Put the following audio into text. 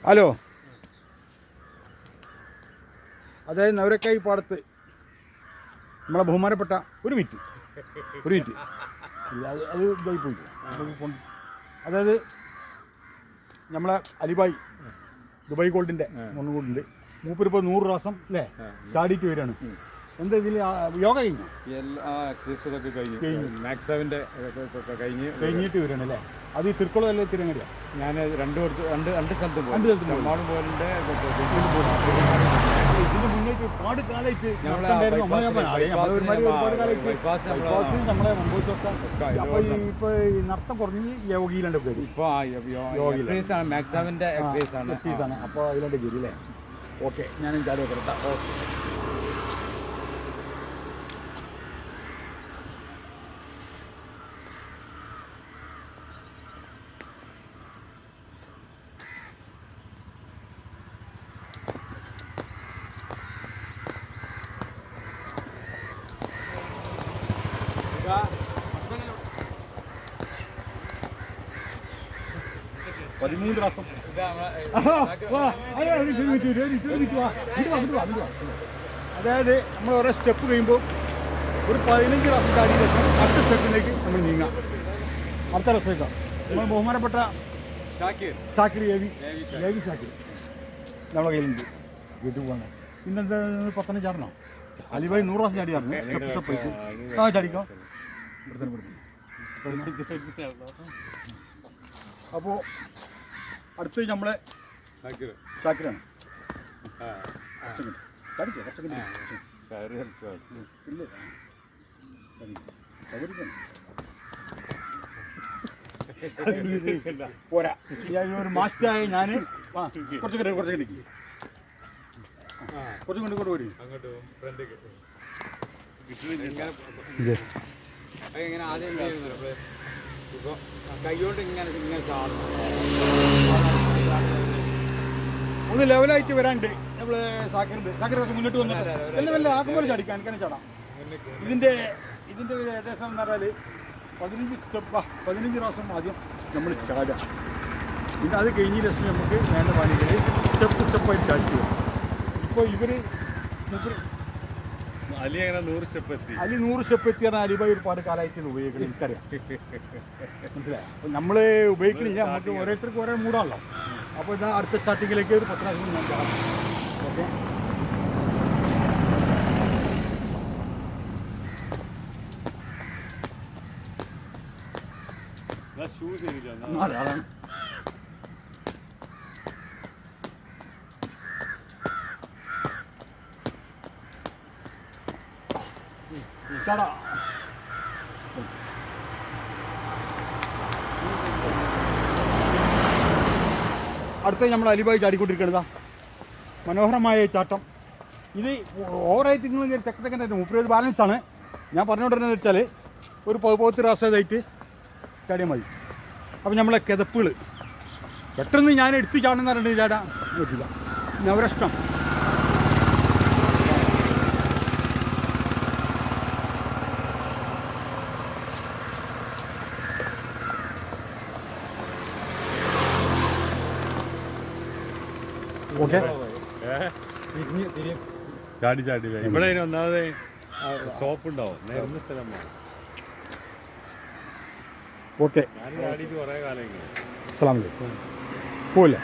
Hello, അതായത് നവരക്കായി പാടത്ത് നമ്മളെ ബഹുമാനപ്പെട്ട ഒരു മിനിറ്റ് അത് ഇതായി പോയി. അതായത് നമ്മളെ അലിബായി ദുബായ് ഗോൾഡിൻ്റെ മുന്നുകൂടുണ്ട്. മൂപ്പരിപ്പോൾ 100 പ്രാവശ്യം അല്ലേ ചാടിയിട്ട് വരികയാണ്. എന്താ ഇതിൽ യോഗ കഴിഞ്ഞു? എല്ലാ എക്സസൈസൊക്കെ കഴിഞ്ഞിട്ട് വരികയാണ് അല്ലേ? അത് ഈ തിരുക്കുളം അല്ലേ തിരുങ്ങടിയാണ്? ഞാൻ രണ്ട് സ്ഥലത്തും പോലുണ്ട്. ഇതിന് മുന്നേക്ക് ഒരുപാട് കാലമായിട്ട് നമ്മളെ മുമ്പോട്ട് ഇപ്പൊ ഈ നഷ്ടം കുറഞ്ഞ് യോഗിയിലുണ്ട് പേര്. ഇപ്പോൾ മാക്സാവിൻ്റെ എക്സസൈസ് ആണ്. അപ്പോൾ അതിലുണ്ട് ഗിരി അല്ലേ? ഓക്കെ, ഞാനും ചാടി വെക്കട്ടെ. ഓക്കെ, അതായത് നമ്മൾ ഓരോ സ്റ്റെപ്പ് കഴിയുമ്പോൾ ഒരു 15 പ്രാവശ്യം ചാടിയ ശേഷം അടുത്ത സ്റ്റെപ്പിലേക്ക് നമ്മൾ നീങ്ങാം. അടുത്ത രസത്തേക്കാണ് നമ്മൾ ബഹുമാനപ്പെട്ട ഷാക്കിർ ഷാക്കിർ നമ്മളെ കയ്യിലുണ്ട്. വീട്ടിൽ പോകണം. പിന്നെന്താ 10 ചാടണോ? അലിബായി 100 പ്രാവശ്യം ചാടിയായിരുന്നു. സ്റ്റെപ്പ് ചാടിക്കോ. അപ്പോൾ അടുത്ത് നമ്മളെ ഷാക്കിറാണ്. പോരാ, ഒരു മാസ്റ്റായ ഞാൻ കുറച്ച് കിടക്കി കുറച്ചും കൊണ്ട് കൊണ്ട് വരും. ഇങ്ങനെ ആദ്യം ഇപ്പോൾ കൈകൊണ്ട് ഇങ്ങനെ ചാടണം. ഒന്ന് ലെവലായിട്ട് വരാണ്ട് നമ്മൾ സാക്കർ കുറച്ച് മുന്നോട്ട് വന്നിട്ട് വല്ല ആക്കുമ്പോൾ ചാടിക്കാൻ ചാടാം. ഇതിൻ്റെ ഏകദേശം എന്ന് പറഞ്ഞാൽ 15 പ്രാവശ്യം ആദ്യം നമ്മൾ ചാടുക. പിന്നെ അത് കഴിഞ്ഞ ശേഷം നമുക്ക് വേണ്ട പാലികൾ സ്റ്റെപ്പായിട്ട് ചാടിക്കുക. ഇപ്പോൾ അലി 100 സ്റ്റെപ്പ് എത്തി പറഞ്ഞാൽ അലിബായി ഒരുപാട് കാലമായിട്ട് ഉപയോഗിക്കണം. എനിക്കറിയാം, മനസ്സിലായി. അപ്പോൾ നമ്മൾ ഉപയോഗിക്കണില്ല, നമുക്ക് ഓരോരുത്തർക്ക് ഓരോ മൂടാണല്ലോ. അപ്പോൾ ഇതാ അടുത്ത സ്റ്റാർട്ടിങ്ങിലേക്ക് ഒരു 10 പ്രാവശ്യം ഞാൻ ചാടാം. ഓക്കെ, അതാണ് ചാടാ. അടുത്ത നമ്മൾ അലിബായി ചാടിക്കൊണ്ടിരിക്കുന്നതാ മനോഹരമായ ചാട്ടം. ഇത് ഓവറായിട്ട് നിങ്ങൾ തെക്കൻ 30 ബാലൻസാണ്. ഞാൻ പറഞ്ഞുകൊണ്ടിരുന്നത് വെച്ചാൽ ഒരു 10 പ്രാവശ്യമായിട്ട് ചാടിയാൽ മതി. അപ്പം നമ്മളെ കിതപ്പുകൾ പെട്ടെന്ന് ഞാൻ എടുത്ത് ചാടുന്ന പറഞ്ഞിട്ട് ചാടാൻ പറ്റില്ല. നവരഷ്ടം ഓക്കെ. ചാടി ഇവിടെ ഒന്നാമത് സ്റ്റോപ്പ് ഉണ്ടാവും. നേരുന്ന സ്ഥലമാണ്. ഓക്കെ, ഞാൻ ചാടിയിട്ട് കുറേ കാലം അസ്സലാമു അലൈക്കും. പോവില്ല.